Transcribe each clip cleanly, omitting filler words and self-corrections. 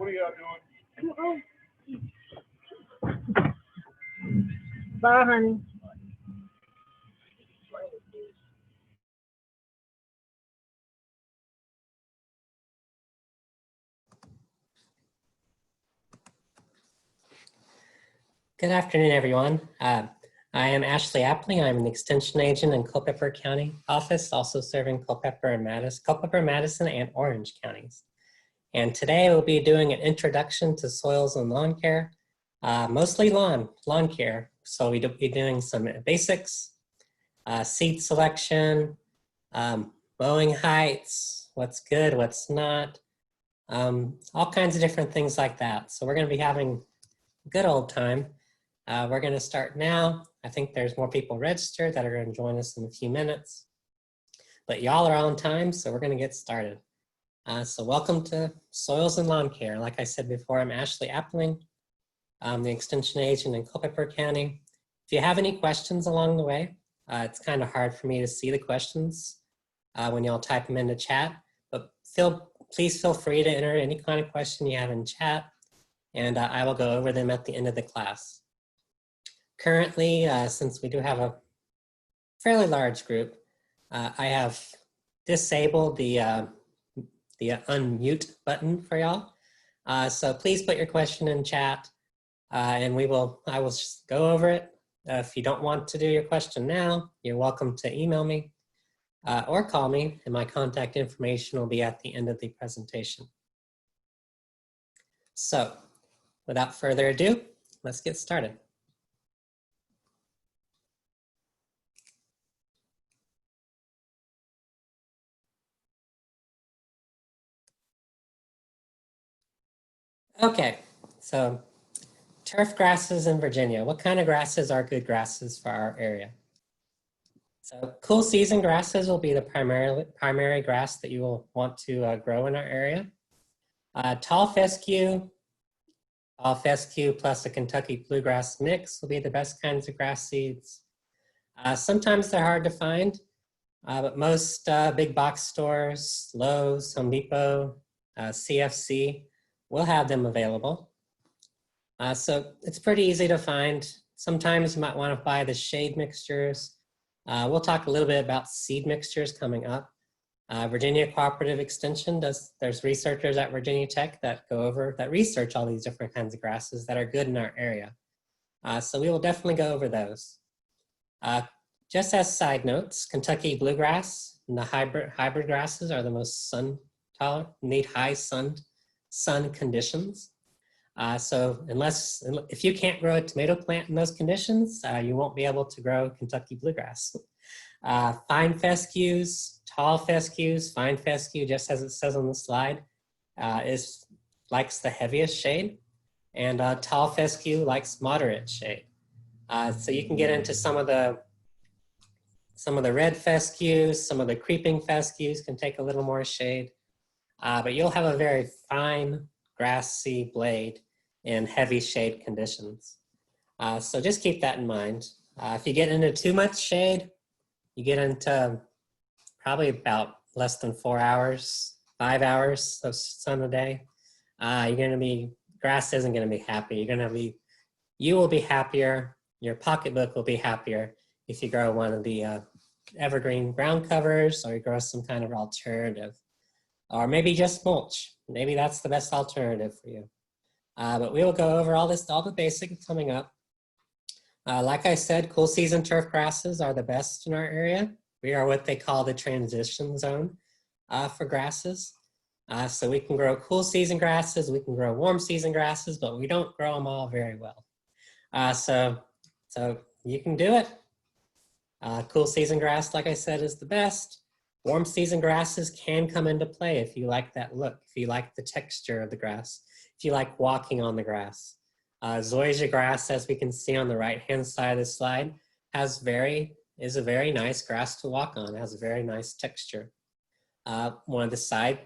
What are y'all doing? Bye, honey. Good afternoon, everyone. I am Ashley Appling. I'm an extension agent in Culpeper County office, also serving Culpeper, Madison, and Orange counties. And today we'll be doing an introduction to soils and lawn care, mostly lawn care. So we'll be doing some basics, seed selection, mowing heights, what's good, what's not, all kinds of different things like that. So we're going to be having a good old time. We're going to start now. I think there's more people registered that are going to join us in a few minutes. But y'all are on time, so we're going to get started. So welcome to Soils and Lawn Care. Like I said before, I'm Ashley Appling. I'm the extension agent in Culpeper County. If you have any questions along the way, it's kind of hard for me to see the questions when y'all type them into chat, but please feel free to enter any kind of question you have in chat, and I will go over them at the end of the class. Currently, since we do have a fairly large group, I have disabled the unmute button for y'all. So please put your question in chat, and I will just go over it. If you don't want to do your question now, you're welcome to email me or call me, and my contact information will be at the end of the presentation. So without further ado, let's get started. Okay, so turf grasses in Virginia. What kind of grasses are good grasses for our area? So cool season grasses will be the primary grass that you will want to grow in our area. Tall fescue plus a Kentucky bluegrass mix will be the best kinds of grass seeds. Sometimes they're hard to find, but most big box stores, Lowe's, Home Depot, CFC, will have them available. So it's pretty easy to find. Sometimes you might want to buy the shade mixtures. We'll talk a little bit about seed mixtures coming up. Virginia Cooperative Extension there's researchers at Virginia Tech that research all these different kinds of grasses that are good in our area. So we will definitely go over those. Just as side notes, Kentucky bluegrass and the hybrid grasses are the most sun tolerant, need high sun conditions. So if you can't grow a tomato plant in those conditions, you won't be able to grow Kentucky bluegrass. Fine fescues, tall fescues, fine fescue, just as it says on the slide, likes the heaviest shade, and tall fescue likes moderate shade. So you can get into some of the red fescues, some of the creeping fescues can take a little more shade, but you'll have a very fine grassy blade in heavy shade conditions. So just keep that in mind. If you get into too much shade, you get into probably about less than 4 hours, 5 hours of sun a day. Grass isn't gonna be happy. You will be happier, your pocketbook will be happier if you grow one of the evergreen ground covers, or you grow some kind of alternative, or maybe just mulch. Maybe that's the best alternative for you. But we will go over all the basics coming up. Like I said, cool season turf grasses are the best in our area. We are what they call the transition zone for grasses. So we can grow cool season grasses, we can grow warm season grasses, but we don't grow them all very well. So you can do it. Cool season grass, like I said, is the best. Warm season grasses can come into play if you like that look, if you like the texture of the grass, if you like walking on the grass. Zoysia grass, as we can see on the right-hand side of the slide, is a very nice grass to walk on. It has a very nice texture. One of the side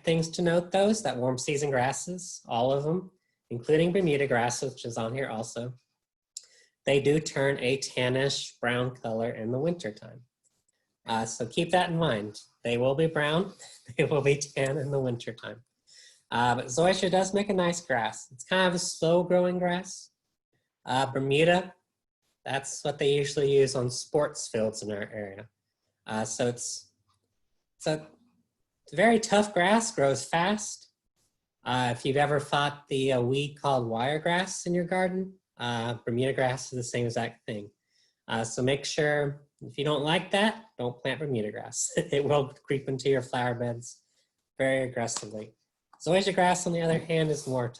things to note, though, is that warm season grasses, all of them, including Bermuda grass, which is on here also, they do turn a tannish brown color in the wintertime. So keep that in mind. They will be brown, they will be tan in the wintertime. But zoysia does make a nice grass. It's kind of a slow growing grass. Bermuda, that's what they usually use on sports fields in our area. So it's a very tough grass, grows fast. If you've ever fought the weed called wiregrass in your garden, Bermuda grass is the same exact thing. So make sure, if you don't like that, don't plant Bermuda grass. It will creep into your flower beds very aggressively. Zoysia grass, on the other hand, is more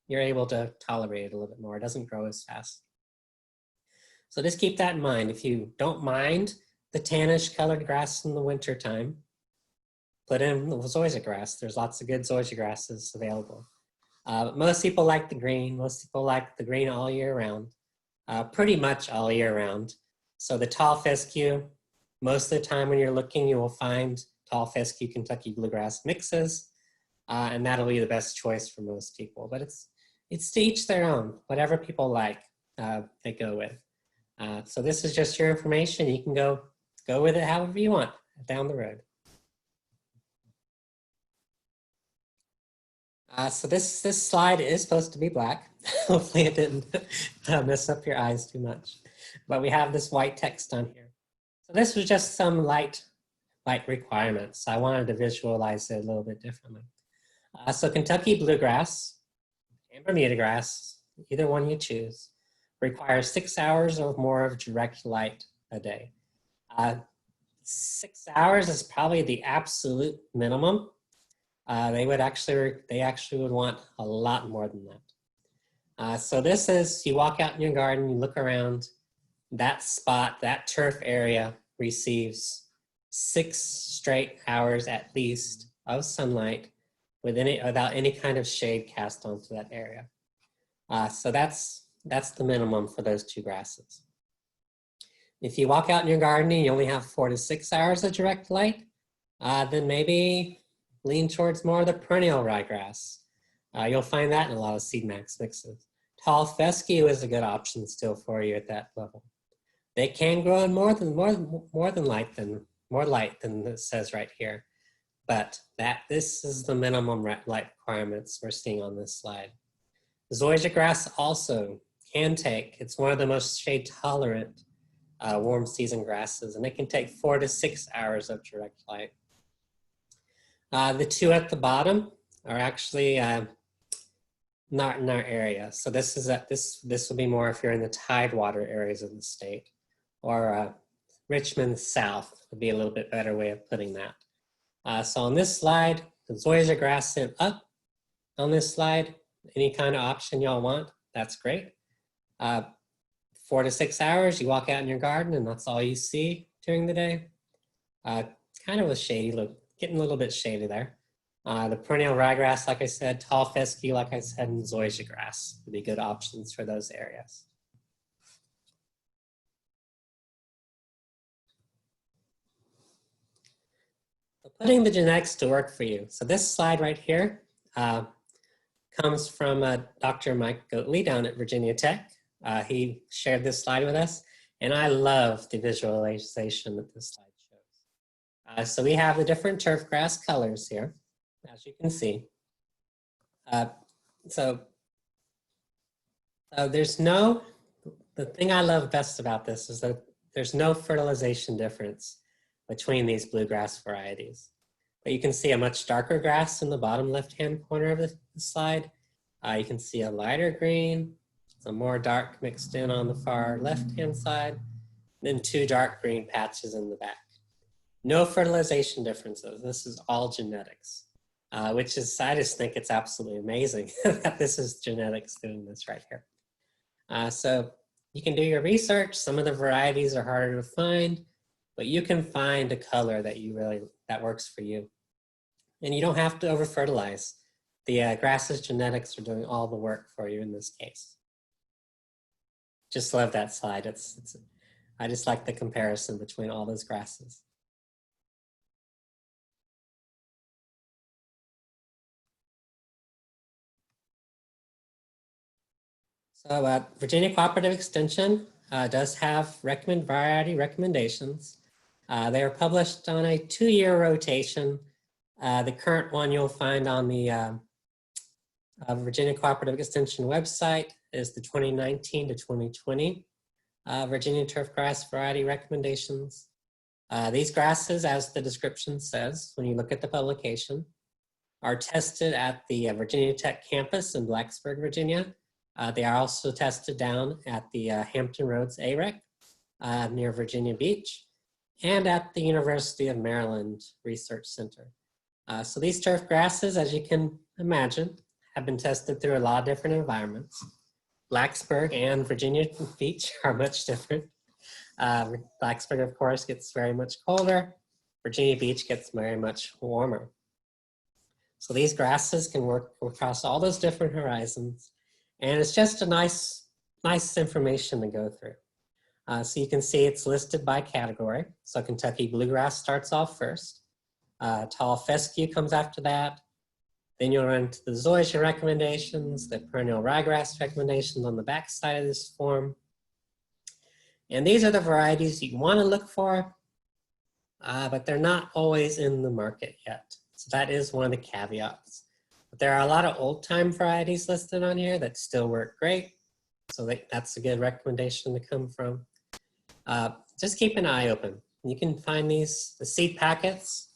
you're able to tolerate it a little bit more. It doesn't grow as fast. So just keep that in mind. If you don't mind the tannish colored grass in the winter time, put in the zoysia grass. There's lots of good zoysia grasses available. But most people like the green. Most people like the green all year round, pretty much all year round. So the tall fescue, most of the time when you're looking, you will find tall fescue Kentucky bluegrass mixes, and that'll be the best choice for most people. But it's to each their own. Whatever people like, they go with. So this is just your information. You can go with it however you want down the road. So this slide is supposed to be black. Hopefully it didn't mess up your eyes too much. But we have this white text on here. So this was just some light requirements. I wanted to visualize it a little bit differently. So Kentucky bluegrass and Bermuda grass, either one you choose, requires 6 hours or more of direct light a day. 6 hours is probably the absolute minimum. They actually would want a lot more than that. So this is, you walk out in your garden, you look around, that spot, that turf area receives 6 straight hours at least of sunlight without any kind of shade cast onto that area. So that's the minimum for those two grasses. If you walk out in your garden and you only have 4 to 6 hours of direct light, then maybe lean towards more of the perennial ryegrass. You'll find that in a lot of seed max mixes. Tall fescue is a good option still for you at that level. They can grow in more light than it says right here, but this is the minimum light requirements we're seeing on this slide. Zoysia grass also can take, it's one of the most shade tolerant warm season grasses, and it can take 4 to 6 hours of direct light. The two at the bottom are actually not in our area. So this will be more if you're in the tidewater areas of the state, or Richmond South would be a little bit better way of putting that. So on this slide, the zoysia grass sent up on this slide. Any kind of option y'all want, that's great. 4 to 6 hours, you walk out in your garden and that's all you see during the day. Kind of a shady look, getting a little bit shady there. The perennial ryegrass, like I said, tall fescue, like I said, and zoysia grass would be good options for those areas. So putting the genetics to work for you. So this slide right here comes from Dr. Mike Goatley down at Virginia Tech. He shared this slide with us, and I love the visualization that this slide shows. So we have the different turf grass colors here, as you can see. So the thing I love best about this is that there's no fertilization difference between these bluegrass varieties. But you can see a much darker grass in the bottom left-hand corner of the slide. You can see a lighter green, some more dark mixed in on the far left-hand side, then 2 dark green patches in the back. No fertilization differences. This is all genetics, which is, I just think it's absolutely amazing that this is genetics doing this right here. So you can do your research. Some of the varieties are harder to find, but you can find a color that works for you. And you don't have to over-fertilize. The grass's genetics are doing all the work for you in this case. Just love that slide. I just like the comparison between all those grasses. So Virginia Cooperative Extension does have variety recommendations. They are published on a 2-year rotation The current one you'll find on the Virginia Cooperative Extension website is the 2019 to 2020 Virginia turf grass variety recommendations. These grasses, as the description says, when you look at the publication, are tested at the Virginia Tech campus in Blacksburg, Virginia. They are also tested down at the Hampton Roads AREC near Virginia Beach and at the University of Maryland Research Center. So these turf grasses, as you can imagine, have been tested through a lot of different environments. Blacksburg and Virginia Beach are much different. Blacksburg, of course, gets very much colder. Virginia Beach gets very much warmer. So these grasses can work across all those different horizons. And it's just a nice information to go through. So you can see it's listed by category. So Kentucky bluegrass starts off first. Tall fescue comes after that. Then you'll run to the zoysia recommendations, the perennial ryegrass recommendations on the back side of this form. And these are the varieties you want to look for, but they're not always in the market yet. So that is one of the caveats. But there are a lot of old time varieties listed on here that still work great. So that's a good recommendation to come from. Just keep an eye open. You can find the seed packets.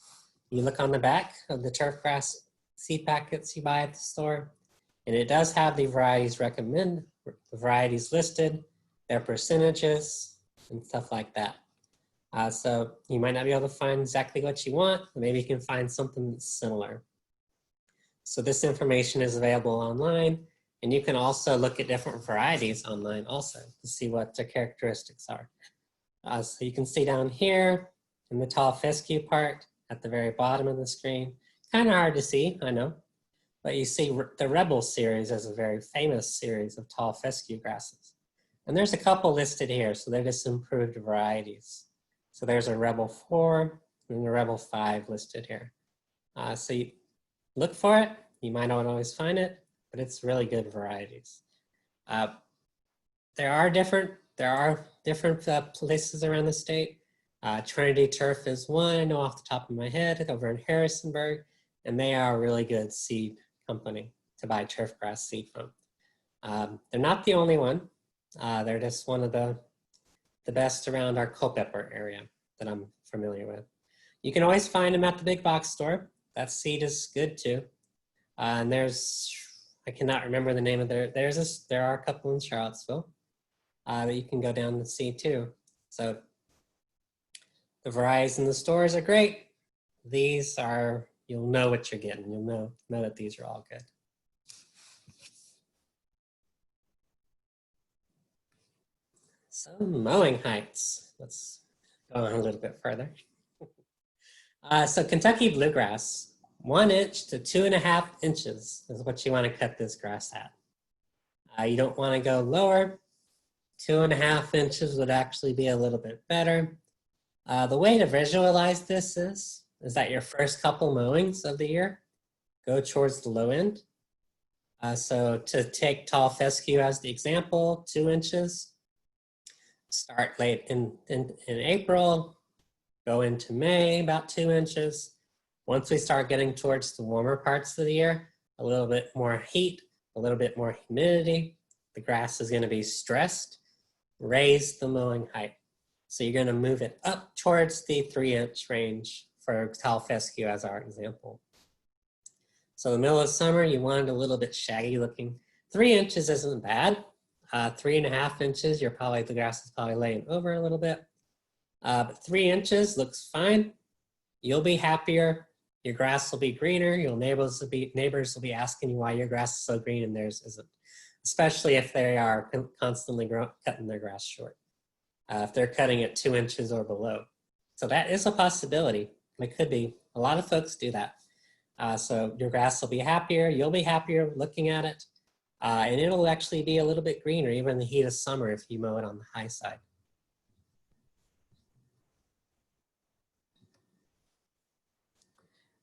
You look on the back of the turf grass seed packets you buy at the store, and it does have the varieties listed, their percentages, and stuff like that. So you might not be able to find exactly what you want, but maybe you can find something that's similar. So this information is available online, and you can also look at different varieties online also to see what their characteristics are. So you can see down here in the tall fescue part at the very bottom of the screen, kind of hard to see, I know, but you see the Rebel series is a very famous series of tall fescue grasses. And there's a couple listed here, so they're just improved varieties. So there's a Rebel 4 and a Rebel 5 listed here. So you look for it. You might not always find it, but it's really good varieties. There are different places around the state. Trinity Turf is one, I know off the top of my head, over in Harrisonburg, and they are a really good seed company to buy turf grass seed from. They're not the only one. They're just one of the best around our Culpeper area that I'm familiar with. You can always find them at the big box store. That seed is good too. And I cannot remember the name of there are a couple in Charlottesville that you can go down and see too. So the varieties in the stores are great. These are, you'll know what you're getting. You'll know that these are all good. So mowing heights. Let's go on a little bit further. So Kentucky bluegrass, 1 inch to 2.5 inches is what you want to cut this grass at. You don't want to go lower. 2.5 inches would actually be a little bit better. The way to visualize this is that your first couple mowings of the year go towards the low end. So to take tall fescue as the example, 2 inches, start late in April, go into May, about 2 inches. Once we start getting towards the warmer parts of the year, a little bit more heat, a little bit more humidity, the grass is going to be stressed, raise the mowing height. So you're going to move it up towards the 3-inch range for tall fescue as our example. So in the middle of summer, you want it a little bit shaggy looking. 3 inches isn't bad. 3.5 inches, the grass is probably laying over a little bit. But 3 inches looks fine. You'll be happier. Your grass will be greener. Your neighbors will be asking you why your grass is so green and theirs isn't, especially if they are constantly cutting their grass short. If they're cutting it 2 inches or below. So that is a possibility. It could be. A lot of folks do that. So your grass will be happier. You'll be happier looking at it. And it'll actually be a little bit greener, even in the heat of summer if you mow it on the high side.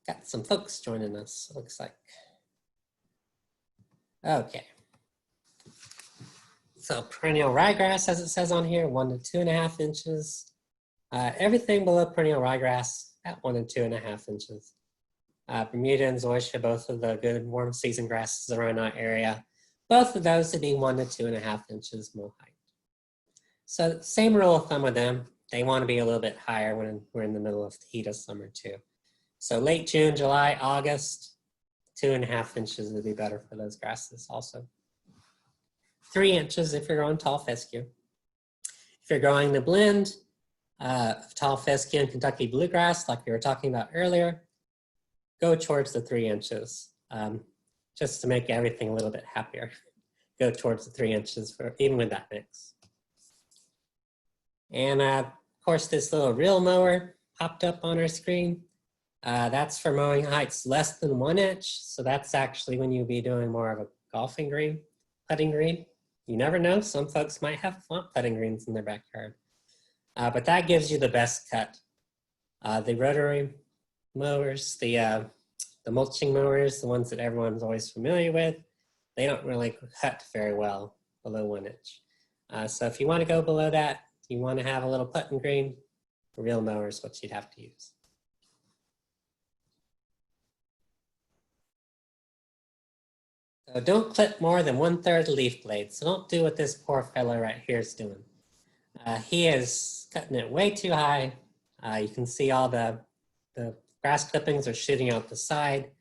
Got some folks joining us, looks like. Okay. So perennial ryegrass, as it says on here, 1 to 2.5 inches. Everything below perennial ryegrass at 1 and 2.5 inches. Bermuda and zoysia, both of the good warm season grasses around our area. Both of those would be 1 to 2.5 inches mow height. So same rule of thumb with them. They want to be a little bit higher when we're in the middle of the heat of summer too. So late June, July, August, 2.5 inches would be better for those grasses also. 3 inches if you're growing tall fescue. If you're growing the blend of tall fescue and Kentucky bluegrass, like we were talking about earlier, go towards the 3 inches, just to make everything a little bit happier. Go towards the 3 inches for even with that mix. And of course, this little reel mower popped up on our screen. That's for mowing heights less than 1 inch. So that's actually when you'll be doing more of a golfing green, putting green. You never know, some folks might have putting greens in their backyard. But that gives you the best cut. The rotary mowers, the mulching mowers, the ones that everyone's always familiar with, they don't really cut very well below 1 inch. So if you want to go below that, you want to have a little putting green, a reel mower is what you'd have to use. So don't clip more than 1/3 the leaf blade. So don't do what this poor fellow right here is doing. He is cutting it way too high. You can see all the grass clippings are shooting out the side.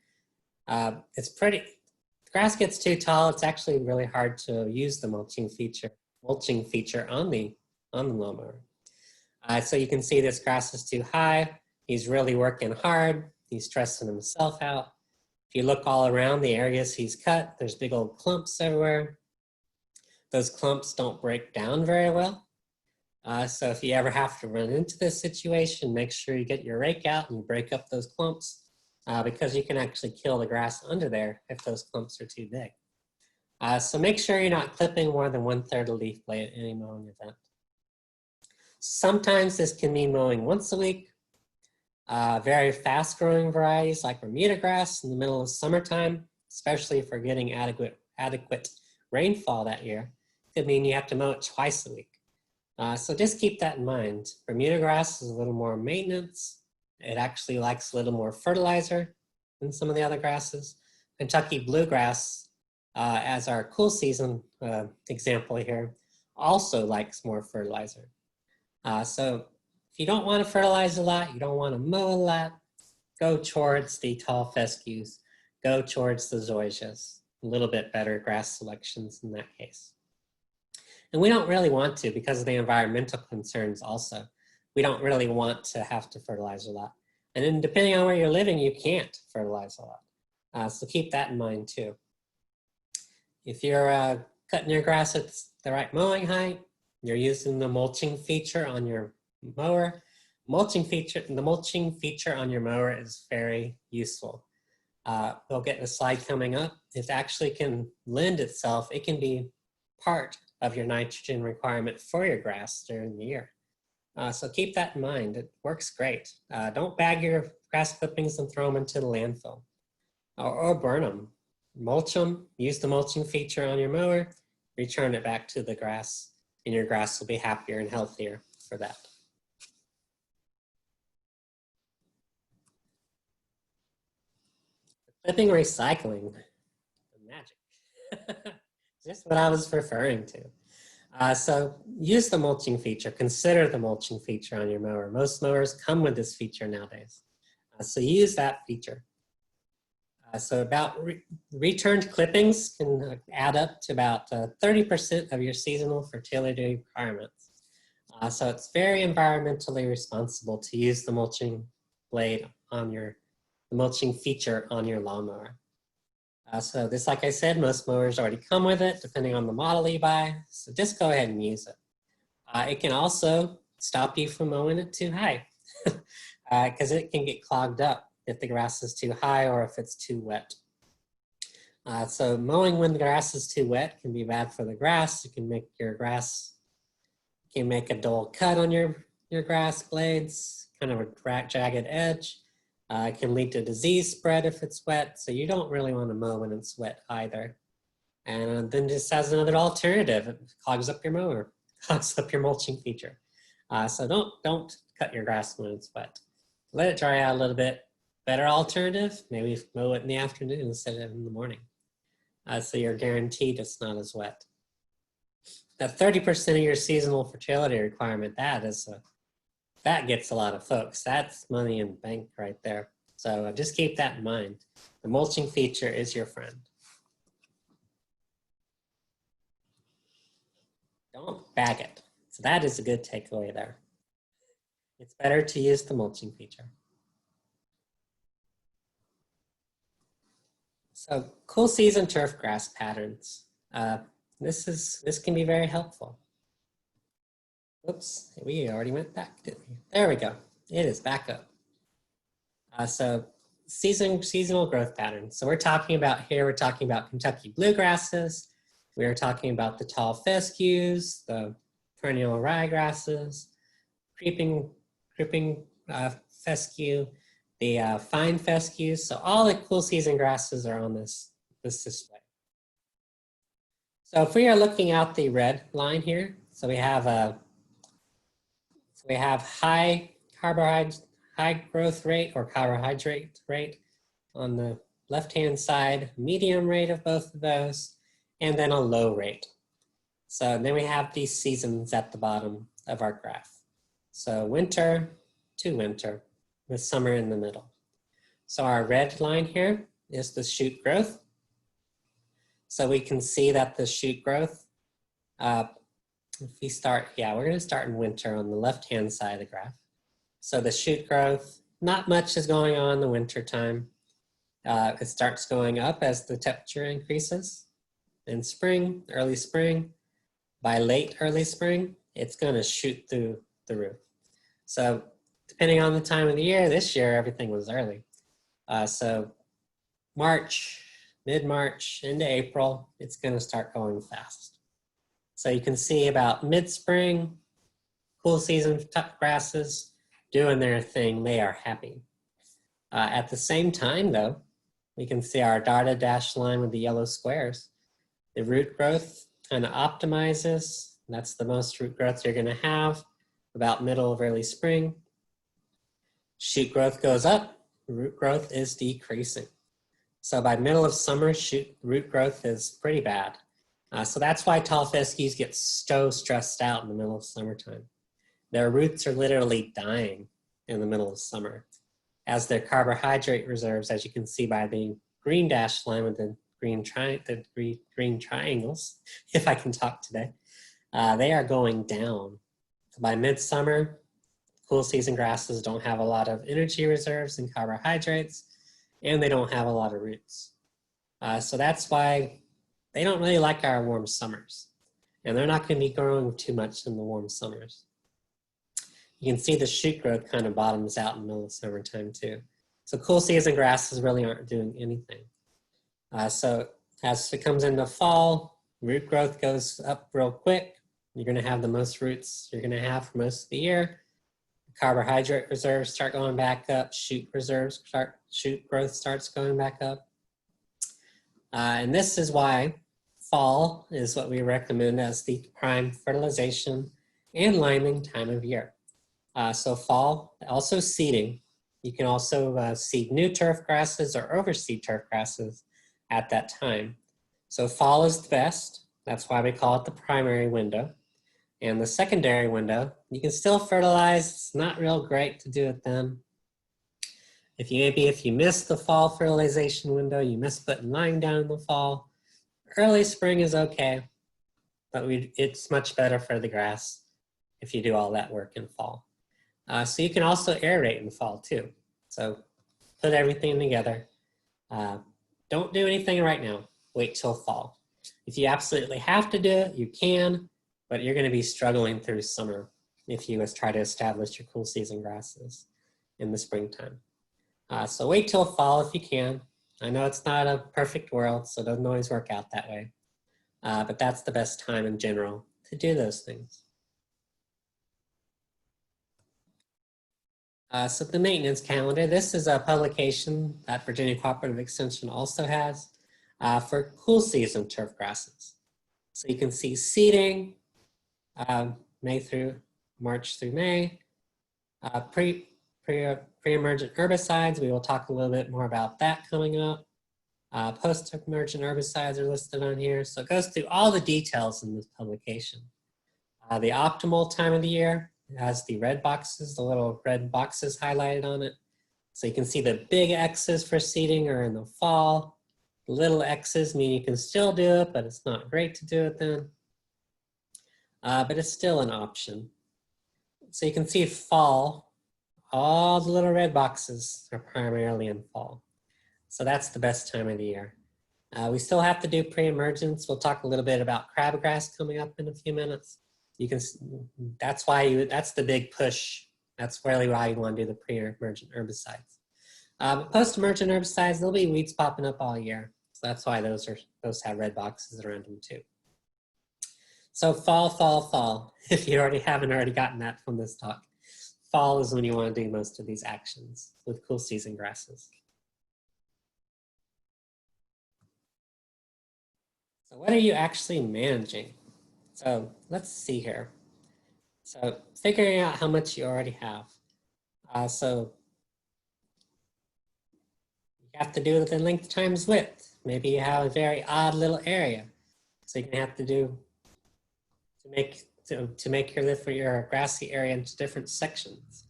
It's pretty, the grass gets too tall. It's actually really hard to use the mulching feature on the lawnmower. So you can see this grass is too high. He's really working hard. He's stressing himself out. If you look all around the areas he's cut, there's big old clumps everywhere. Those clumps don't break down very well. So if you ever have to run into this situation, make sure you get your rake out and break up those clumps because you can actually kill the grass under there if those clumps are too big. So make sure you're not clipping more than 1/3 a leaf blade at any mowing event. Sometimes this can mean mowing once a week. Very fast growing varieties like Bermuda grass in the middle of summertime, especially if we're getting adequate rainfall that year, could mean you have to mow it twice a week. So just keep that in mind. Bermuda grass is a little more maintenance. It actually likes a little more fertilizer than some of the other grasses. Kentucky bluegrass, as our cool season example here, also likes more fertilizer. So if you don't want to fertilize a lot, you don't want to mow a lot, go towards the tall fescues, go towards the zoysias, a little bit better grass selections in that case. And we don't really want to because of the environmental concerns also. We don't really want to have to fertilize a lot. And then depending on where you're living, you can't fertilize a lot. So keep that in mind too. If you're cutting your grass at the right mowing height, you're using the mulching feature on your mower. The mulching feature on your mower is very useful. We'll get a slide coming up. It actually can lend itself. It can be part of your nitrogen requirement for your grass during the year. So keep that in mind. It works great. Don't bag your grass clippings and throw them into the landfill or burn them. Mulch them, use the mulching feature on your mower, return it back to the grass, and your grass will be happier and healthier for that. Clipping recycling, magic. Just what I was referring to. So use the mulching feature, consider the mulching feature on your mower. Most mowers come with this feature nowadays. So use that feature. So about returned clippings can add up to about 30% of your seasonal fertility requirements. So it's very environmentally responsible to use the mulching blade on the mulching feature on your lawnmower. So this, like I said, most mowers already come with it, depending on the model you buy. So just go ahead and use it. It can also stop you from mowing it too high because it can get clogged up if the grass is too high or if it's too wet. So mowing when the grass is too wet can be bad for the grass. It can make your grass, can make a dull cut on your grass blades, kind of a jagged edge. It can lead to disease spread if it's wet, so you don't really want to mow when it's wet either. And then just as another alternative, it clogs up your mower, clogs up your mulching feature. So don't cut your grass when it's wet. Let it dry out a little bit, better alternative, maybe mow it in the afternoon instead of in the morning. So you're guaranteed it's not as wet. That 30% of your seasonal fertility requirement, that gets a lot of folks. That's money in the bank right there. So just keep that in mind. The mulching feature is your friend. Don't bag it. So that is a good takeaway there. It's better to use the mulching feature. So cool season turf grass patterns. This can be very helpful. Oops, we already went back, didn't we? There we go. It is back up. So seasonal growth patterns. So we're talking about Kentucky bluegrasses. We are talking about the tall fescues, the perennial ryegrasses, creeping fescue, the fine fescues. So all the cool season grasses are on this display. So if we are looking at the red line here, so we have high growth rate or carbohydrate rate on the left-hand side, medium rate of both of those, and then a low rate. So then we have these seasons at the bottom of our graph. So winter to winter with summer in the middle. So our red line here is the shoot growth. So we can see that the shoot growth, if we start, we're going to start in winter on the left-hand side of the graph. So the shoot growth, not much is going on in the winter time. It starts going up as the temperature increases. In spring, early spring, by late early spring, it's going to shoot through the roof. So depending on the time of the year, this year everything was early. So March, mid-March into April, it's going to start going fast. So you can see about mid-spring, cool season grasses doing their thing. They are happy. At the same time, though, we can see our dotted dashed line with the yellow squares. The root growth kind of optimizes. That's the most root growth you're going to have about middle of early spring. Shoot growth goes up. Root growth is decreasing. So by middle of summer, root growth is pretty bad. So that's why tall fescues get so stressed out in the middle of summertime. Their roots are literally dying in the middle of summer, as their carbohydrate reserves, as you can see by the green dashed line with the green triangles, if I can talk today, they are going down. So by midsummer, cool season grasses don't have a lot of energy reserves and carbohydrates, and they don't have a lot of roots. So that's why they don't really like our warm summers, and they're not going to be growing too much in the warm summers. You can see the shoot growth kind of bottoms out in the middle of summertime too. So cool season grasses really aren't doing anything. So as it comes into fall, root growth goes up real quick. You're going to have the most roots you're going to have for most of the year. Carbohydrate reserves start going back up. Shoot growth starts going back up. And this is why fall is what we recommend as the prime fertilization and liming time of year. So fall, also seeding. You can also seed new turf grasses or overseed turf grasses at that time. So fall is the best. That's why we call it the primary window. And the secondary window, you can still fertilize. It's not real great to do it then. If you miss the fall fertilization window, you miss putting lime down in the fall, early spring is okay, but it's much better for the grass if you do all that work in fall. So you can also aerate in fall too. So put everything together. Don't do anything right now. Wait till fall. If you absolutely have to do it, you can, but you're going to be struggling through summer if you try to establish your cool season grasses in the springtime. So wait till fall if you can. I know it's not a perfect world, so it doesn't always work out that way. But that's the best time in general to do those things. So the maintenance calendar, this is a publication that Virginia Cooperative Extension also has for cool season turf grasses. So you can see seeding, March through May, pre-emergent herbicides. We will talk a little bit more about that coming up. Post-emergent herbicides are listed on here. So it goes through all the details in this publication. The optimal time of the year has the red boxes, the little red boxes highlighted on it. So you can see the big X's for seeding are in the fall. The little X's mean you can still do it, but it's not great to do it then. But it's still an option. So you can see fall, all the little red boxes are primarily in fall. So that's the best time of the year. We still have to do pre-emergence. We'll talk a little bit about crabgrass coming up in a few minutes. You can, that's the big push. That's really why you want to do the pre-emergent herbicides. Post-emergent herbicides, there'll be weeds popping up all year. So that's why those have red boxes around them too. So fall. If you haven't already gotten that from this talk, fall is when you want to do most of these actions with cool season grasses. So what are you actually managing? So let's see here. So figuring out how much you already have. So you have to do it within length times width. Maybe you have a very odd little area. So you're gonna have to do to make your grassy area into different sections.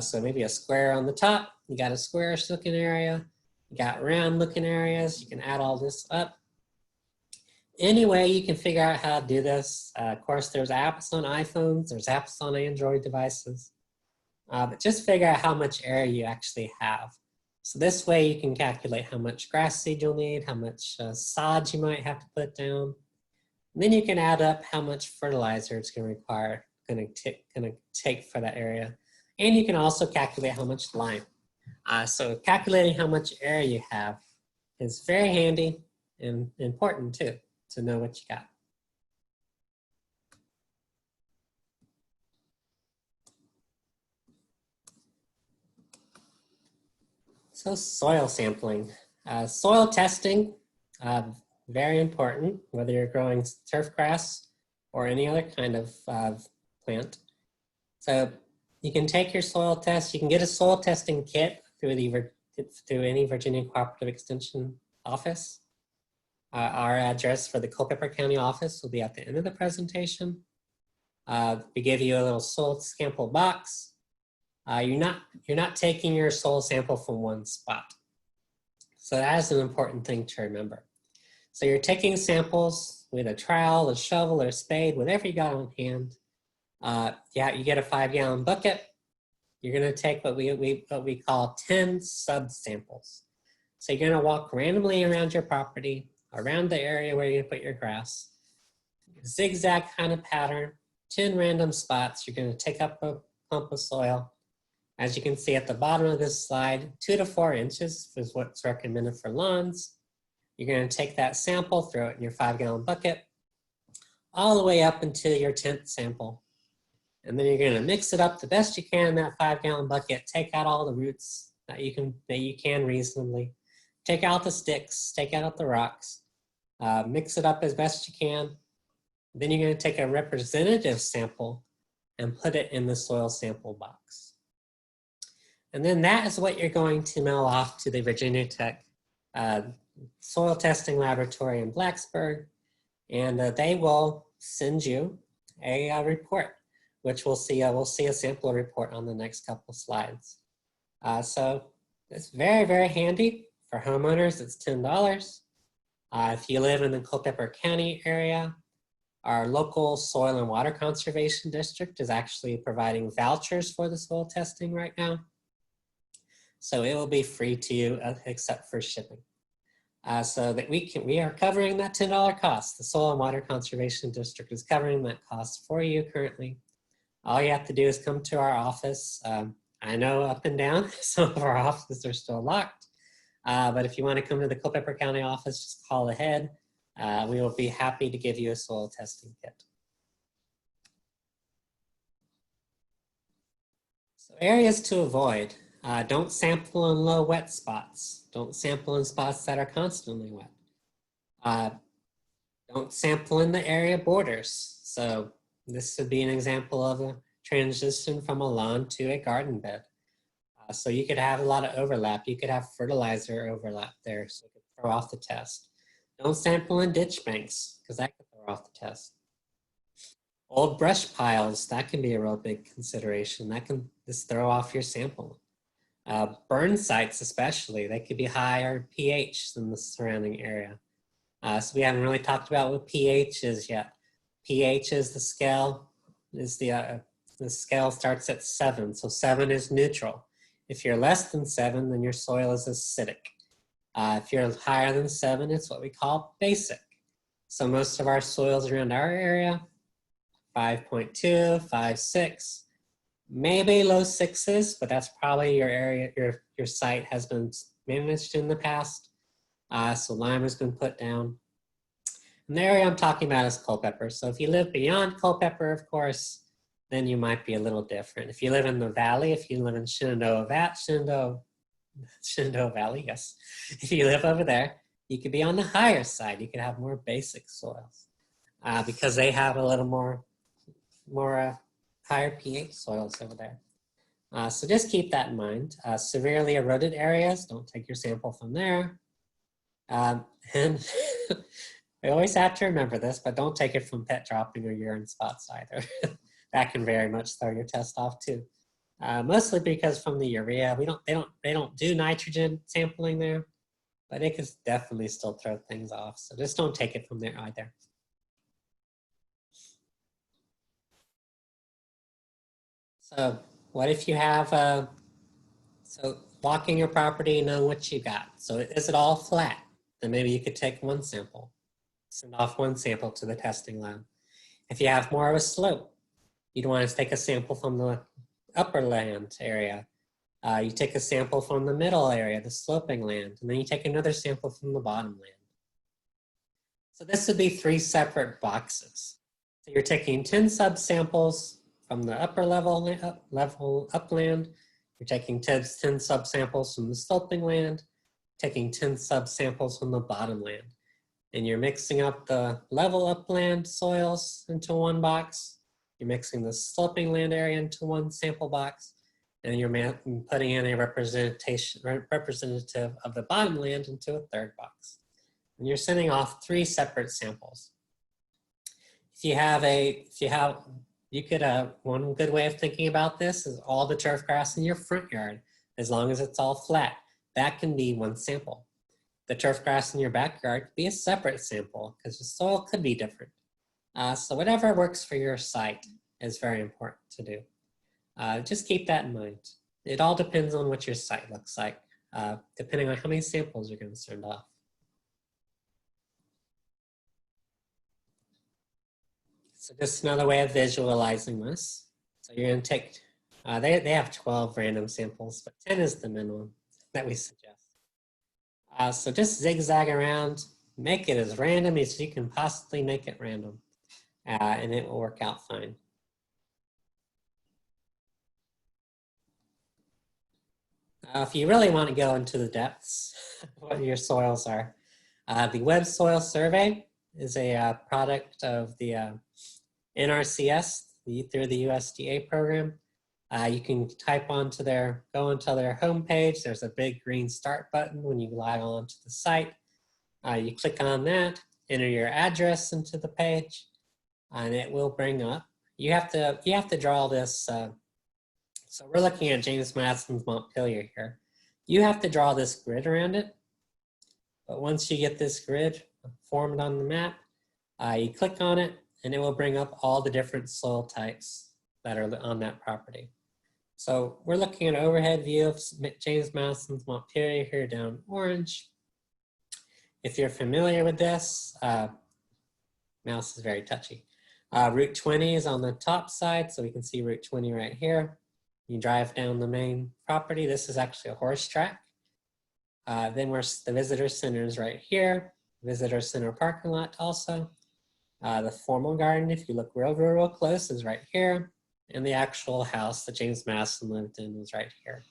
So maybe a square on the top, you got a squarish looking area, you got round looking areas, you can add all this up. Anyway, you can figure out how to do this. Of course, there's apps on iPhones, there's apps on Android devices, but just figure out how much area you actually have. So this way you can calculate how much grass seed you'll need, how much sod you might have to put down. And then you can add up how much fertilizer it's going to take for that area. And you can also calculate how much lime. So calculating how much area you have is very handy and important too, to know what you got. So soil sampling. Soil testing, very important, whether you're growing turf grass or any other kind of plant. So you can take your soil test. You can get a soil testing kit through any Virginia Cooperative Extension office. Our address for the Culpeper County office will be at the end of the presentation. We give you a little soil sample box. You're not taking your soil sample from one spot. So that is an important thing to remember. So you're taking samples with a trowel, a shovel, or a spade, whatever you got on hand. You get a 5-gallon bucket. You're going to take what we call 10 sub-samples. So you're going to walk randomly around your property, around the area where you're going to put your grass. Zigzag kind of pattern, 10 random spots. You're going to take up a clump of soil. As you can see at the bottom of this slide, 2 to 4 inches is what's recommended for lawns. You're going to take that sample, throw it in your 5-gallon bucket, all the way up until your 10th sample. And then you're going to mix it up the best you can in that 5-gallon bucket. Take out all the roots that you can reasonably. Take out the sticks, take out the rocks, mix it up as best you can. Then you're going to take a representative sample and put it in the soil sample box. And then that is what you're going to mail off to the Virginia Tech Soil Testing Laboratory in Blacksburg, and they will send you a report, which we'll see a sample report on the next couple slides. So it's very, very handy. For homeowners, it's $10. If you live in the Culpeper County area, our local soil and water conservation district is actually providing vouchers for the soil testing right now. So it will be free to you except for shipping. So that we are covering that $10 cost. The Soil and Water Conservation District is covering that cost for you currently. All you have to do is come to our office. I know up and down, some of our offices are still locked. But if you want to come to the Culpeper County office, just call ahead. We will be happy to give you a soil testing kit. So areas to avoid. Don't sample in low wet spots. Don't sample in spots that are constantly wet. Don't sample in the area borders. So this would be an example of a transition from a lawn to a garden bed. So you could have a lot of overlap. You could have fertilizer overlap there, so you could throw off the test. Don't sample in ditch banks, because that could throw off the test. Old brush piles, that can be a real big consideration. That can just throw off your sample. Burn sites especially, they could be higher pH than the surrounding area. So we haven't really talked about what pH is yet. pH is the scale, the scale starts at 7, so 7 is neutral. If you're less than 7, then your soil is acidic. If you're higher than 7, it's what we call basic. So most of our soils around our area, 5.2, 5, 6, maybe low 6s, but that's probably your area, your site has been managed in the past. So lime has been put down. And the area I'm talking about is Culpeper. So if you live beyond Culpeper, of course, then you might be a little different. If you live in the valley, if you live in Shenandoah Valley, yes. If you live over there, you could be on the higher side. You could have more basic soils because they have a little more higher pH soils over there. So just keep that in mind. Severely eroded areas, don't take your sample from there. And we always have to remember this, but don't take it from pet dropping or urine spots either. That can very much throw your test off too. Mostly because from the urea, they don't do nitrogen sampling there, but it can definitely still throw things off. So just don't take it from there either. So what if you have, so walking your property, know what you got. So is it all flat? Then maybe you could take one sample, send off one sample to the testing lab. If you have more of a slope, you'd want to take a sample from the upper land area. You take a sample from the middle area, the sloping land, and then you take another sample from the bottom land. So this would be 3 separate boxes. So you're taking 10 subsamples from the upper level upland. You're taking 10 subsamples from the sloping land, taking 10 subsamples from the bottom land. And you're mixing up the level upland soils into one box. You're mixing the sloping land area into one sample box. And you're putting in a representative of the bottom land into a third box. And you're sending off 3 separate samples. One good way of thinking about this is all the turf grass in your front yard, as long as it's all flat, that can be one sample. The turf grass in your backyard could be a separate sample because the soil could be different. So whatever works for your site is very important to do. Just keep that in mind. It all depends on what your site looks like, depending on how many samples you're going to send off. So just another way of visualizing this. So you're going to take, they have 12 random samples, but 10 is the minimum that we suggest. So just zigzag around, make it as random as you can possibly make it random, and it will work out fine. If you really want to go into the depths of what your soils are, the Web Soil Survey is a product of the NRCS through the USDA program. You can go onto their homepage. There's a big green start button when you log on to the site. You click on that, enter your address into the page, and it will bring up. You have to draw this. So we're looking at James Madison's Montpelier here. You have to draw this grid around it. But once you get this grid formed on the map, you click on it, and it will bring up all the different soil types that are on that property. So we're looking at an overhead view of James Madison's Montpelier here down orange. If you're familiar with this, mouse is very touchy. Route 20 is on the top side, so we can see Route 20 right here. You drive down the main property. This is actually a horse track. Then the visitor center is right here. Visitor center parking lot also. The formal garden, if you look real close, is right here. And the actual house that James Madison lived in was right here.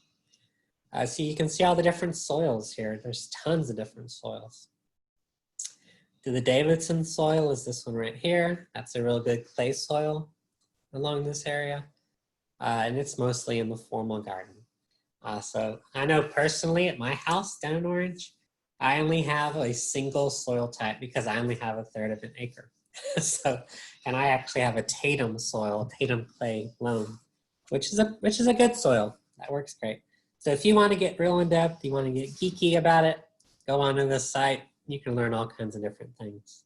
So you can see all the different soils here. There's tons of different soils. The Davidson soil is this one right here. That's a real good clay soil along this area. And it's mostly in the formal garden. So I know personally at my house down in Orange, I only have a single soil type because I only have 1/3 of an acre. So, and I actually have a Tatum soil, Tatum clay loam, which is a good soil. That works great. So if you want to get real in depth, you want to get geeky about it, go onto this site. You can learn all kinds of different things.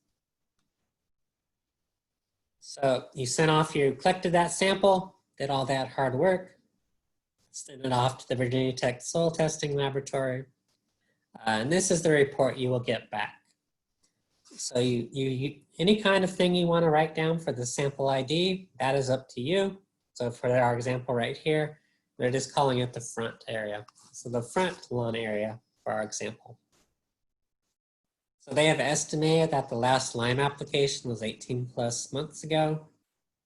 So you collected that sample, did all that hard work, sent it off to the Virginia Tech Soil Testing Laboratory. And this is the report you will get back. So any kind of thing you want to write down for the sample ID, that is up to you. So for our example right here, they're just calling it the front area. So the front lawn area for our example. So they have estimated that the last lime application was 18+ months ago.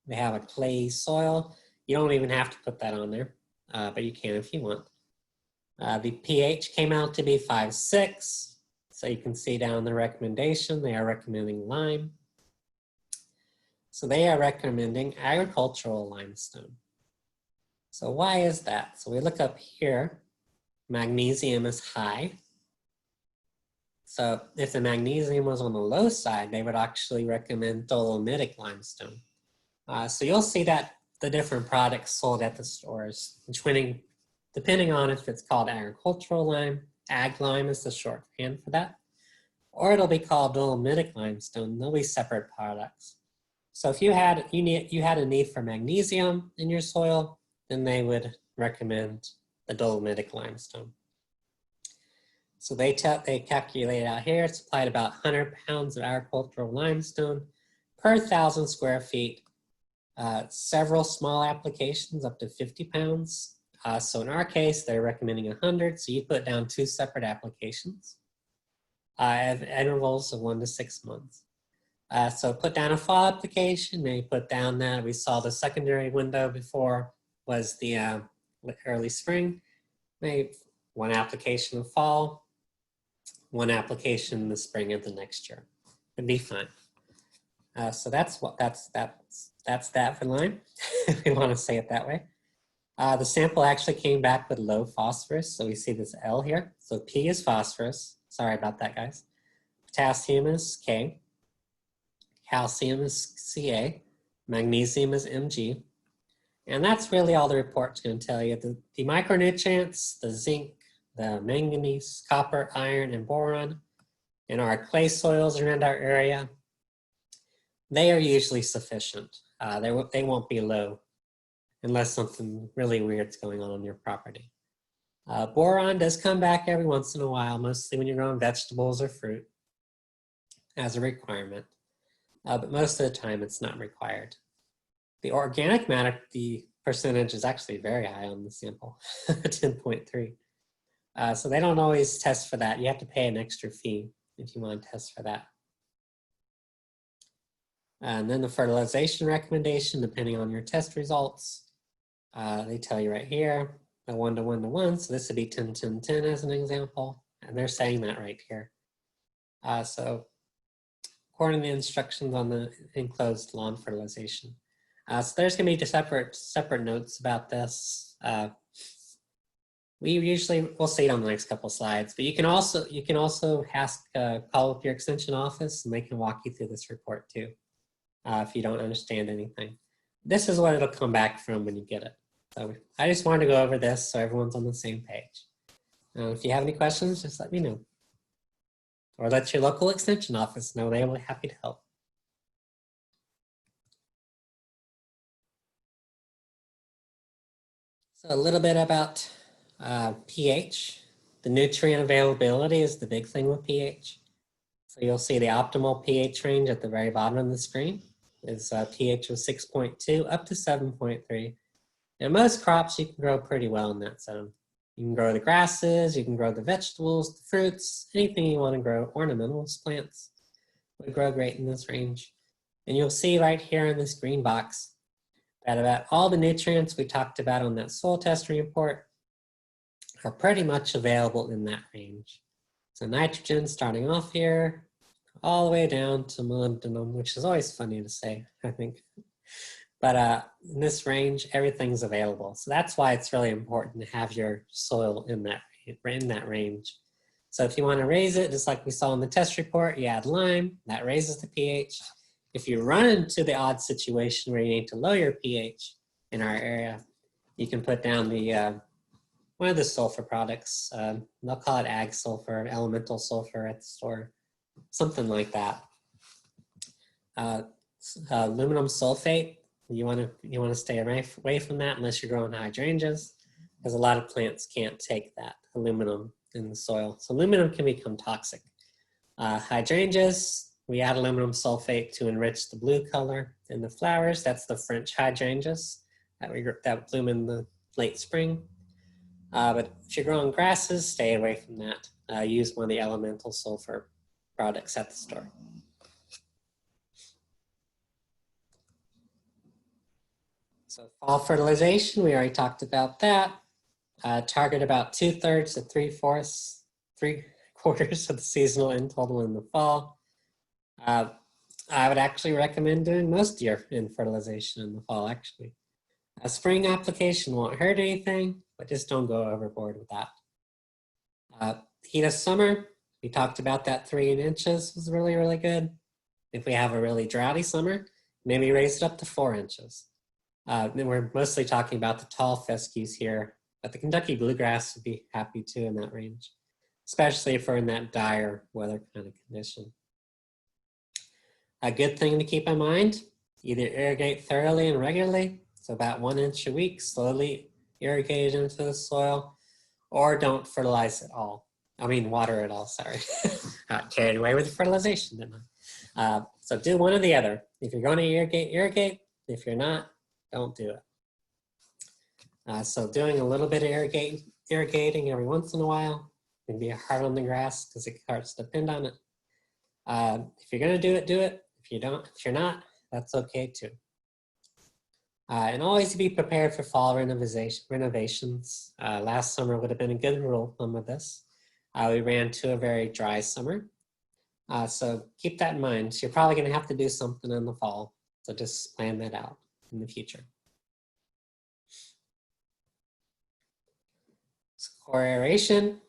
They have a clay soil. You don't even have to put that on there, but you can if you want. The pH came out to be 5.6. So you can see down the recommendation, they are recommending lime. So they are recommending agricultural limestone. So why is that? So we look up here, magnesium is high. So if the magnesium was on the low side, they would actually recommend dolomitic limestone. So you'll see that the different products sold at the stores, depending on if it's called agricultural lime, ag lime is the shorthand for that, or it'll be called dolomitic limestone. They'll be separate products. So if you had a need for magnesium in your soil, then they would recommend the dolomitic limestone. So they calculate out here, it's applied about 100 pounds of agricultural limestone per 1,000 square feet. Several small applications up to 50 pounds. So in our case, they're recommending 100. So you put down 2 separate applications at intervals of 1 to 6 months. So put down a fall application, maybe put down that we saw the secondary window before was the early spring. Maybe 1 application in fall, 1 application in the spring of the next year. It'd be fine. So that's that for lime, if we want to say it that way. The sample actually came back with low phosphorus. So we see this L here. So P is phosphorus. Sorry about that, guys. Potassium is K. Calcium is Ca. Magnesium is Mg. And that's really all the report's going to tell you. The micronutrients, the zinc, the manganese, copper, iron, and boron in our clay soils around our area, they are usually sufficient. They won't be low unless something really weird's going on your property. Boron does come back every once in a while, mostly when you're growing vegetables or fruit as a requirement. But most of the time it's not required. The organic matter, the percentage is actually very high on the sample, 10.3. So they don't always test for that. You have to pay an extra fee if you want to test for that. And then the fertilization recommendation, depending on your test results, they tell you right here, a 1 to 1 to 1. So this would be 10, 10, 10 as an example. And they're saying that right here. So according to the instructions on the enclosed lawn fertilization. So there's going to be separate notes about this. We'll see it on the next couple slides, but you can also call up your extension office and they can walk you through this report too, if you don't understand anything. This is what it'll come back from when you get it. So I just wanted to go over this so everyone's on the same page. If you have any questions, just let me know. Or let your local extension office know. They will be happy to help. So a little bit about pH. The nutrient availability is the big thing with pH. So you'll see the optimal pH range at the very bottom of the screen is pH of 6.2 up to 7.3. And most crops you can grow pretty well in that zone. You can grow the grasses, you can grow the vegetables, the fruits, anything you want to grow, ornamentals, plants would grow great in this range. And you'll see right here in this green box that about all the nutrients we talked about on that soil testing report are pretty much available in that range. So nitrogen starting off here, all the way down to molybdenum, which is always funny to say, I think. But in this range, everything's available. So that's why it's really important to have your soil in that range. So if you want to raise it, just like we saw in the test report, you add lime, that raises the pH. If you run into the odd situation where you need to lower your pH in our area, you can put down the one of the sulfur products. They'll call it ag sulfur, elemental sulfur at the store, something like that. Aluminum sulfate, you want to stay away from that unless you're growing hydrangeas, because a lot of plants can't take that aluminum in the soil. So aluminum can become toxic. Hydrangeas, we add aluminum sulfate to enrich the blue color in the flowers. That's the French hydrangeas that bloom in the late spring. But if you're growing grasses, stay away from that. Use one of the elemental sulfur products at the store. So fall fertilization, we already talked about that. Target about 2/3 to 3/4 of the seasonal in total in the fall. I would actually recommend doing most of your in fertilization in the fall, actually. A spring application won't hurt anything, but just don't go overboard with that. Heat of summer, we talked about that 3 inches was really, really good. If we have a really droughty summer, maybe raise it up to 4 inches. Then we're mostly talking about the tall fescues here, but the Kentucky bluegrass would be happy too in that range, especially if we're in that dire weather kind of condition. A good thing to keep in mind, either irrigate thoroughly and regularly, so about 1 inch a week, slowly irrigate it into the soil, or don't fertilize at all. I mean, water it all, sorry. Got carried away with the fertilization, didn't I? So do one or the other. If you're going to irrigate, irrigate. If you're not, don't do it. So doing a little bit of irrigating every once in a while can be hard on the grass because it starts to depend on it. If you're going to do it, do it. If you're not, that's okay too. And always be prepared for fall renovations. Last summer would have been a good rule of thumb with this. We ran to a very dry summer. So keep that in mind. So you're probably going to have to do something in the fall. So just plan that out in the future. So core aeration,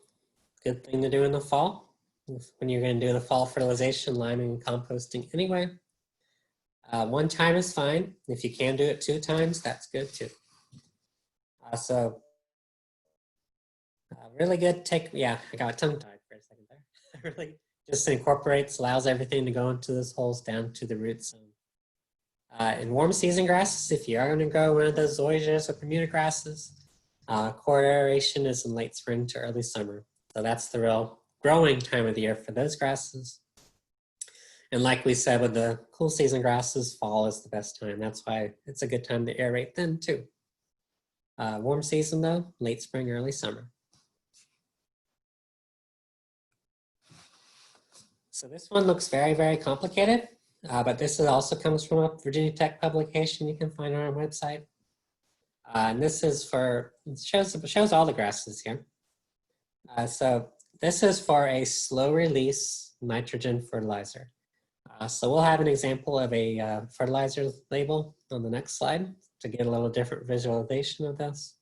good thing to do in the fall. When you're going to do the fall fertilization, liming, and composting anyway. 1 time is fine. If you can do it 2 times, that's good too. Really good I got tongue-tied for a second there. Really just incorporates, allows everything to go into those holes down to the root zone. In warm season grasses, if you are going to grow one of those zoysias or Bermuda grasses, core aeration is in late spring to early summer. So that's the real growing time of the year for those grasses. And like we said with the cool season grasses, fall is the best time. That's why it's a good time to aerate then too. Warm season though, late spring, early summer. So this one looks very, very complicated, but this also comes from a Virginia Tech publication you can find on our website. And this is shows all the grasses here. So this is for a slow release nitrogen fertilizer. So we'll have an example of a fertilizer label on the next slide to get a little different visualization of this.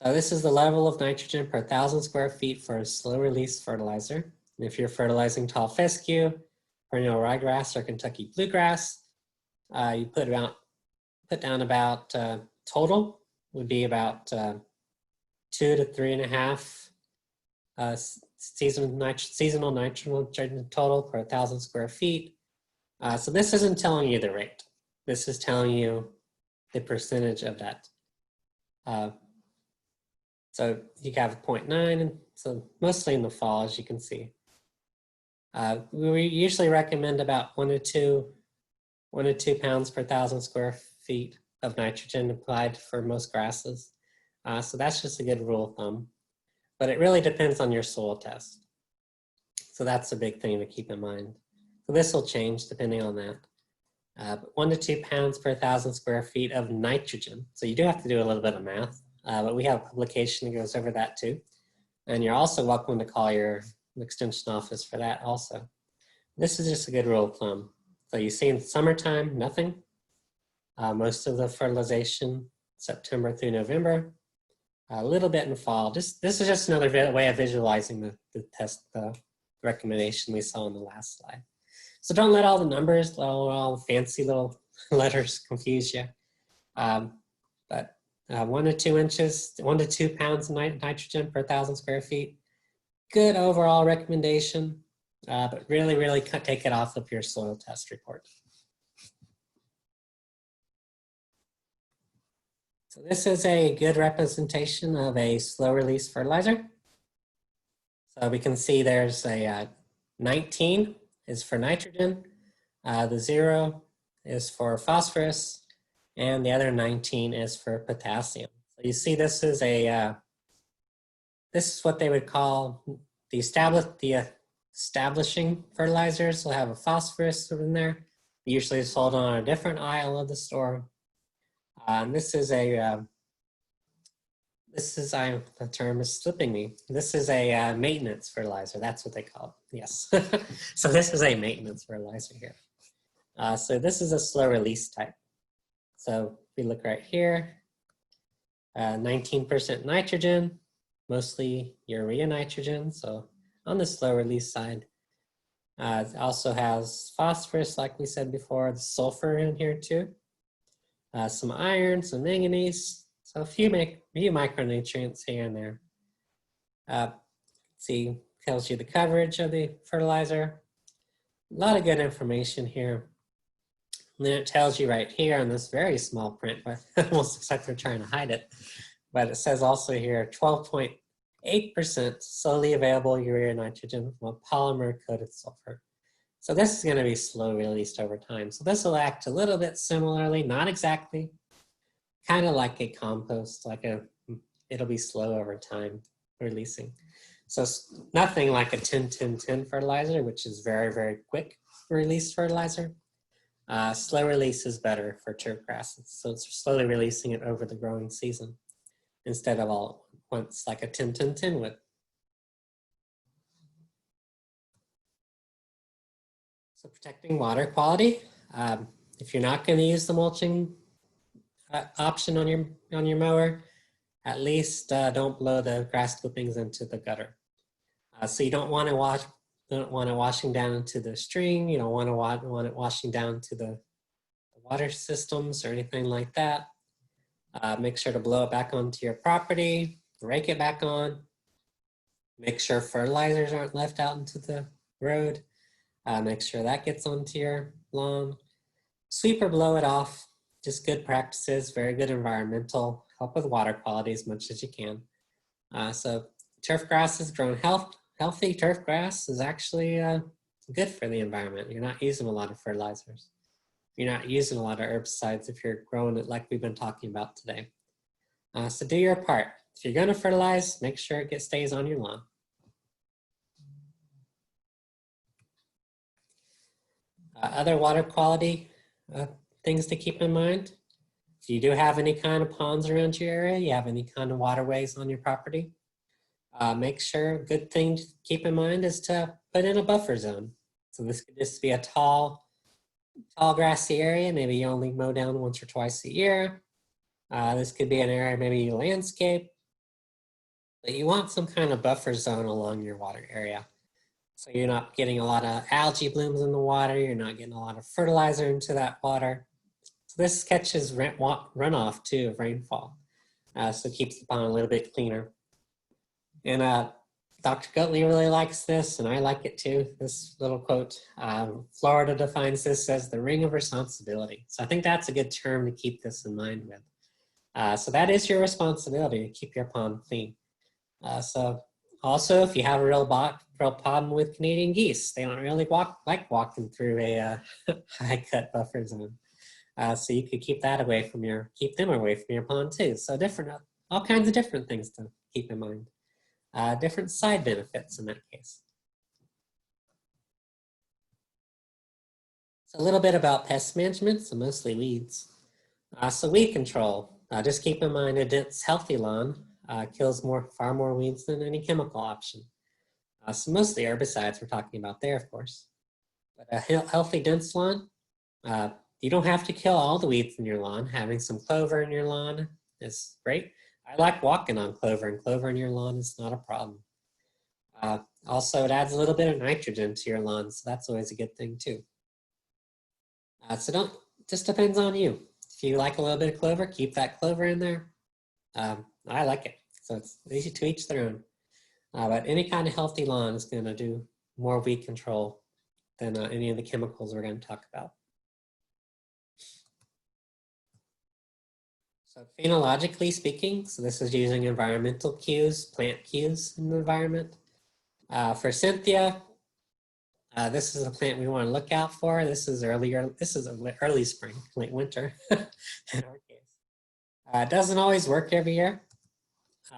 So this is the level of nitrogen per 1,000 square feet for a slow release fertilizer. And if you're fertilizing tall fescue, perennial ryegrass, or Kentucky bluegrass, you put down about total would be about 2 to 3.5 seasonal nitrogen total per 1,000 square feet. So this isn't telling you the rate. This is telling you the percentage of that. So you have 0.9, and so mostly in the fall, as you can see. We usually recommend about 1 to 2 pounds per 1,000 square feet of nitrogen applied for most grasses. So that's just a good rule of thumb. But it really depends on your soil test. So that's a big thing to keep in mind. So this will change depending on that. But 1 to 2 pounds per 1,000 square feet of nitrogen. So you do have to do a little bit of math, but we have a publication that goes over that too. And you're also welcome to call your extension office for that also. This is just a good rule of thumb. So you see in summertime, nothing. Most of the fertilization, September through November, a little bit in fall. This is just another way of visualizing the test, the recommendation we saw on the last slide. So don't let all the numbers, all the fancy little letters confuse you. But 1 to 2 inches, 1 to 2 pounds of nitrogen per 1,000 square feet. Good overall recommendation, but really take it off of your soil test report. So this is a good representation of a slow release fertilizer. So we can see there's a 19 is for nitrogen, the 0 is for phosphorus, and the other 19 is for potassium. So you see this is a, this is what they would call the establishing fertilizers. Will have a phosphorus in there. Usually it's sold on a different aisle of the store. This is a, the term is slipping me. This is a maintenance fertilizer. That's what they call it. Yes. So this is a maintenance fertilizer here. So this is a slow release type. So if we look right here, 19% nitrogen, mostly urea nitrogen. So on the slow release side, it also has phosphorus, like we said before, the sulfur in here too. Some iron, some manganese, so a few micronutrients here and there. See, tells you the coverage of the fertilizer. A lot of good information here. And then it tells you right here on this very small print, but it almost looks like they're trying to hide it. But it says also here 12.8% solely available urea nitrogen with polymer coated sulfur. So this is going to be slow released over time. So this will act a little bit similarly, not exactly, kind of like a compost, it'll be slow over time releasing. So nothing like a 10-10-10 fertilizer, which is very quick release fertilizer. Slow release is better for turf grasses. So it's slowly releasing it over the growing season instead of all at once like a 10-10-10 would. So protecting water quality. If you're not going to use the mulching option on your mower, at least don't blow the grass clippings into the gutter. So you don't want it washing down into the stream. You don't want it washing down to the water systems or anything like that. Make sure to blow it back onto your property, rake it back on. Make sure fertilizers aren't left out into the road. Make sure that gets onto your lawn. Sweep or blow it off. Just good practices, very good environmental, help with water quality as much as you can. So turf grass is grown healthy. Turf grass is actually good for the environment. You're not using a lot of fertilizers. You're not using a lot of herbicides if you're growing it like we've been talking about today. So do your part. If you're going to fertilize, make sure it stays on your lawn. Other water quality things to keep in mind. If you do have any kind of ponds around your area, you have any kind of waterways on your property, make sure a good thing to keep in mind is to put in a buffer zone. So this could just be a tall grassy area. Maybe you only mow down once or twice a year. This could be an area maybe you landscape, but you want some kind of buffer zone along your water area. So you're not getting a lot of algae blooms in the water. You're not getting a lot of fertilizer into that water. So this catches runoff too of rainfall. So it keeps the pond a little bit cleaner. And Dr. Gutley really likes this, and I like it too. This little quote, Florida defines this as the ring of responsibility. So I think that's a good term to keep this in mind with. So that is your responsibility to keep your pond clean. So also, if you have a real problem with Canadian geese, they don't really like walking through a high cut buffer zone. So you could keep them away from your pond too. So all kinds of different things to keep in mind. Different side benefits in that case. So a little bit about pest management, so mostly weeds. So weed control, just keep in mind a dense, healthy lawn kills far more weeds than any chemical option. So mostly herbicides we're talking about there, of course. But a healthy, dense lawn, You don't have to kill all the weeds in your lawn. Having some clover in your lawn is great. I like walking on clover, and clover in your lawn is not a problem. Also, it adds a little bit of nitrogen to your lawn, so that's always a good thing too. Just depends on you. If you like a little bit of clover, keep that clover in there. I like it, so it's easy to each their own. But any kind of healthy lawn is going to do more weed control than any of the chemicals we're going to talk about. So phenologically speaking, so this is using environmental cues, plant cues in the environment. For Cynthia, this is a plant we want to look out for. This is early spring, late winter in our case. It doesn't always work every year,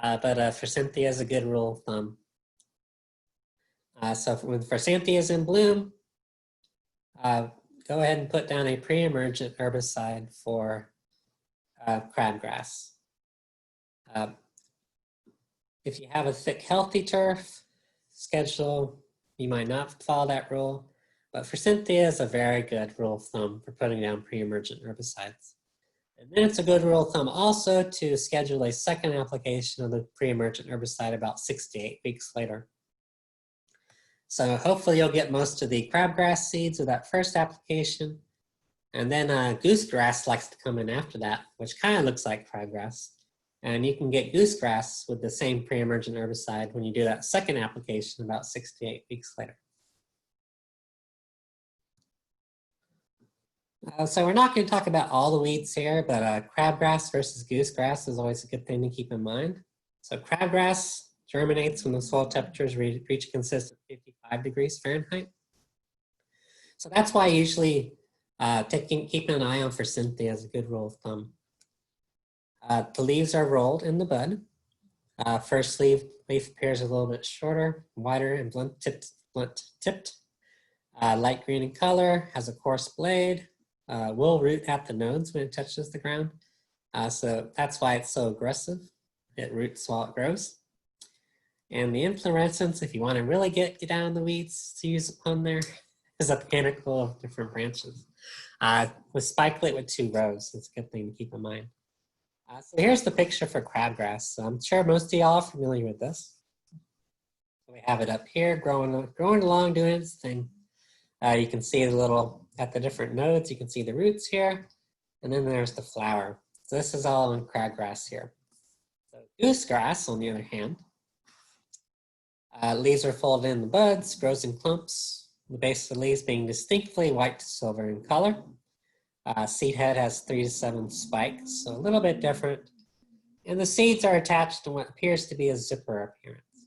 but for Cynthia is a good rule of thumb. So for Cynthia's in bloom, go ahead and put down a pre-emergent herbicide for crabgrass. If you have a thick, healthy turf schedule, you might not follow that rule, but for Cynthia, it's a very good rule of thumb for putting down pre-emergent herbicides. And then it's a good rule of thumb also to schedule a second application of the pre-emergent herbicide about 6 to 8 weeks later. So hopefully you'll get most of the crabgrass seeds with that first application. And then goosegrass likes to come in after that, which kind of looks like crabgrass. And you can get goosegrass with the same pre-emergent herbicide when you do that second application about 6 to 8 weeks later. So we're not going to talk about all the weeds here, but crabgrass versus goosegrass is always a good thing to keep in mind. So crabgrass germinates when the soil temperatures reach a consistent 55 degrees Fahrenheit. So that's why usually keeping an eye on for Cynthia is a good rule of thumb. The leaves are rolled in the bud. First leaf appears a little bit shorter, wider, and blunt tipped. Light green in color, has a coarse blade, will root at the nodes when it touches the ground. So that's why it's so aggressive. It roots while it grows. And the inflorescence, if you want to really get down in the weeds, to use a pun there, is a panicle of different branches. With spikelet with 2 rows, it's a good thing to keep in mind. So here's the picture for crabgrass. So I'm sure most of y'all are familiar with this. We have it up here, growing along, doing its thing. You can see at the different nodes, you can see the roots here, and then there's the flower. So this is all in crabgrass here. So goosegrass, on the other hand, leaves are folded in the buds, grows in clumps, the base of the leaves being distinctly white to silver in color. Seed head has 3 to 7 spikes, so a little bit different. And the seeds are attached to what appears to be a zipper appearance.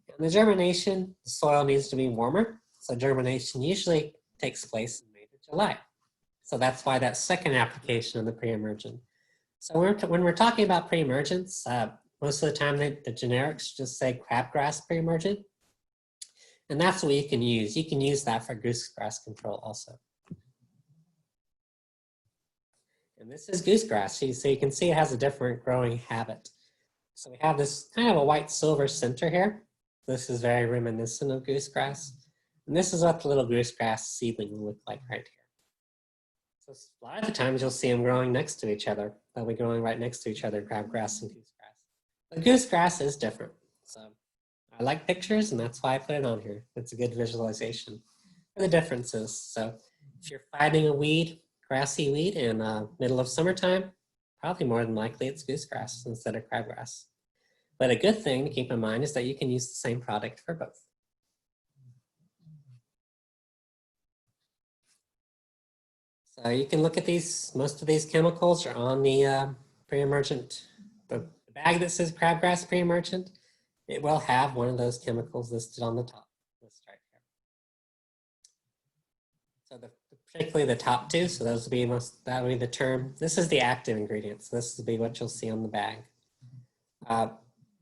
And the germination, the soil needs to be warmer. So germination usually takes place in May to July. So that's why that second application of the pre-emergent. So when we're talking about pre-emergence, most of the time the generics just say crabgrass pre-emergent. And that's what you can use. You can use that for goosegrass control also. And this is goosegrass. So you can see it has a different growing habit. So we have this kind of a white silver center here. This is very reminiscent of goosegrass. And this is what the little goosegrass seedling will look like right here. So a lot of the times you'll see them growing next to each other. They'll be growing right next to each other, crabgrass and goosegrass. But goosegrass is different. So I like pictures, and that's why I put it on here. It's a good visualization for the differences. So if you're fighting a weed, grassy weed in middle of summertime, probably more than likely it's goosegrass instead of crabgrass. But a good thing to keep in mind is that you can use the same product for both. So you can look at these, most of these chemicals are on the pre-emergent, the bag that says crabgrass pre-emergent, it will have one of those chemicals listed on the top. So particularly the top 2, so those will be that will be the term. This is the active ingredient, so this will be what you'll see on the bag.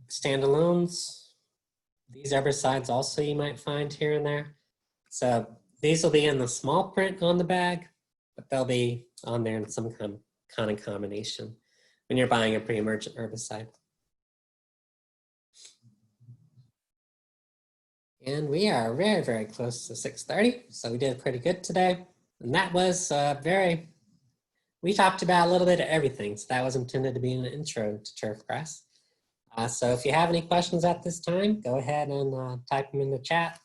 Standalones, these herbicides also you might find here and there. So these will be in the small print on the bag, but they'll be on there in some kind of combination when you're buying a pre-emergent herbicide. And we are very, very close to 6:30, so we did pretty good today. And that was we talked about a little bit of everything. So that was intended to be an intro to turfgrass. So if you have any questions at this time, go ahead and type them in the chat.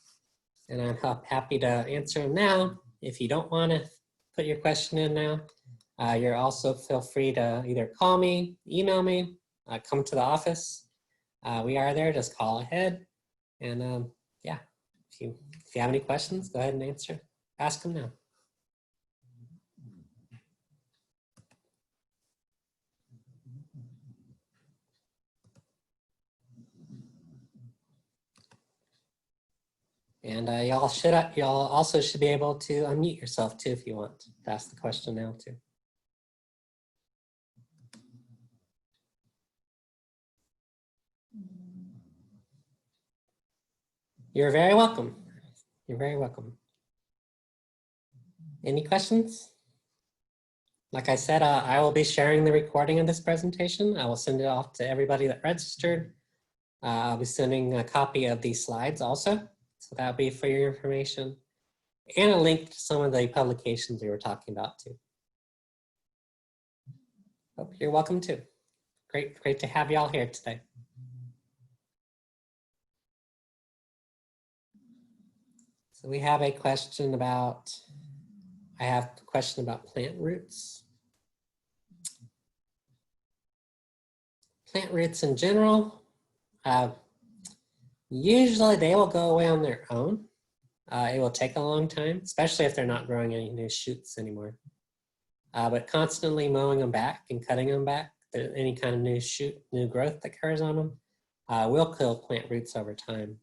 And I'm happy to answer them now. If you don't want to put your question in now, you're also feel free to either call me, email me, come to the office. We are there, just call ahead. And yeah, if you have any questions, go ahead and ask them now. And y'all also should be able to unmute yourself too if you want to ask the question now too. You're very welcome. You're very welcome. Any questions? Like I said, I will be sharing the recording of this presentation. I will send it off to everybody that registered. I'll be sending a copy of these slides also. So that'll be for your information. And a link to some of the publications we were talking about too. Oh, you're welcome too. Great to have y'all here today. So we have a question about, I have a question about plant roots. Plant roots in general, usually they will go away on their own. It will take a long time, especially if they're not growing any new shoots anymore. But constantly mowing them back and cutting them back, any kind of new growth that occurs on them, will kill plant roots over time.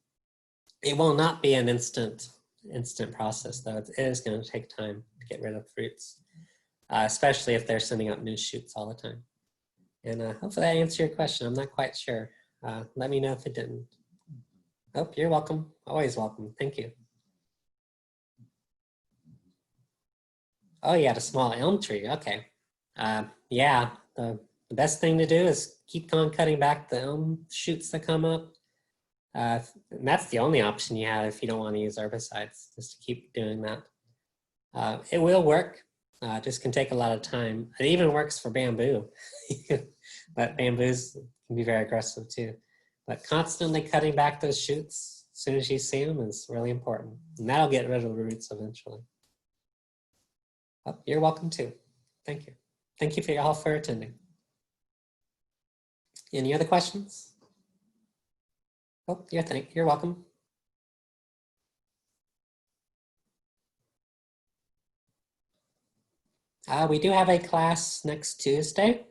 It will not be an instant process though. It is going to take time to get rid of roots, especially if they're sending out new shoots all the time. And hopefully that answered your question. I'm not quite sure. Let me know if it didn't. Oh, you're welcome. Always welcome. Thank you. Oh, yeah, the small elm tree. Okay. Yeah, the best thing to do is keep on cutting back the elm shoots that come up. And that's the only option you have if you don't want to use herbicides, just to keep doing that. It will work. Just can take a lot of time. It even works for bamboo, but bamboos can be very aggressive too. But constantly cutting back those shoots as soon as you see them is really important. And that'll get rid of the roots eventually. Oh, you're welcome too. Thank you. Thank you all for attending. Any other questions? Oh, you're welcome. We do have a class next Tuesday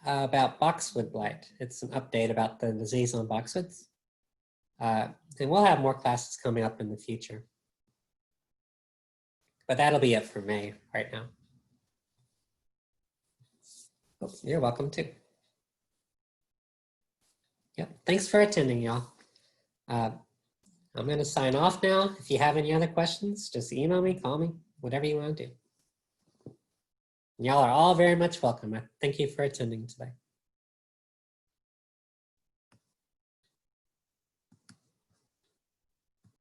about boxwood blight. It's an update about the disease on boxwoods. And we'll have more classes coming up in the future. But that'll be it for May right now. Oh, you're welcome too. Yep, thanks for attending, y'all. I'm going to sign off now. If you have any other questions, just email me, call me, whatever you want to do. Y'all are all very much welcome. Thank you for attending today.